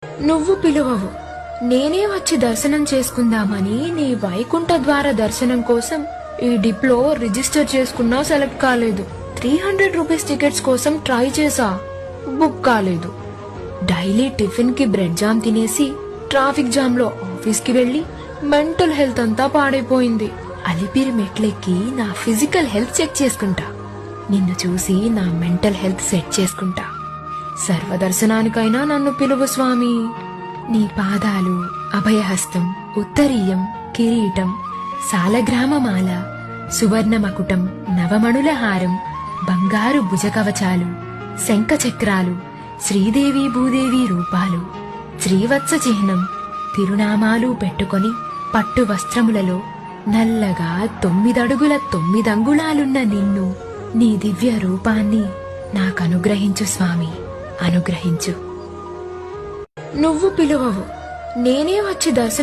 నువ్వు పిలువవు, నేనే వచ్చి దర్శనం చేసుకుందామని నీ వైకుంఠ ద్వార దర్శనం కోసం ఈ డిప్లో రిజిస్టర్ చేసుకున్నా సెలెక్ట్ కాలేదు. 300 రూపీస్ టికెట్స్ కోసం ట్రై చేసా, బుక్ కాలేదు. డైలీ టిఫిన్ కి బ్రెడ్ జామ్ తినేసి ట్రాఫిక్ జామ్ లో ఆఫీస్ కి వెళ్లి మెంటల్ హెల్త్ అంతా పాడైపోయింది. అలిపిరి మెట్లెక్కి నా ఫిజికల్ హెల్త్ చెక్ చేసుకుంటా, నిన్ను చూసి నా మెంటల్ హెల్త్ సెట్ చేసుకుంటా. సర్వదర్శనానికైనా నన్ను పిలువు స్వామి. నీ పాదాలు, అభయహస్తం, ఉత్తరీయం, కిరీటం, సాలగ్రామమాల, సువర్ణ మకుటం, నవమణుల హారం, బంగారు భుజకవచాలు, శంఖచక్రాలు, శ్రీదేవి భూదేవి రూపాలు, శ్రీవత్స చిహ్నం, తిరునామాలు పెట్టుకొని పట్టు వస్త్రములలో నల్లగా 9 అడుగుల 9 అంగుళాలున్న నిన్ను, నీ దివ్య రూపాన్ని నాకనుగ్రహించు స్వామి, అనుగ్రహించు. నువ్వు పిలువవు, నేనే వచ్చి దర్శనం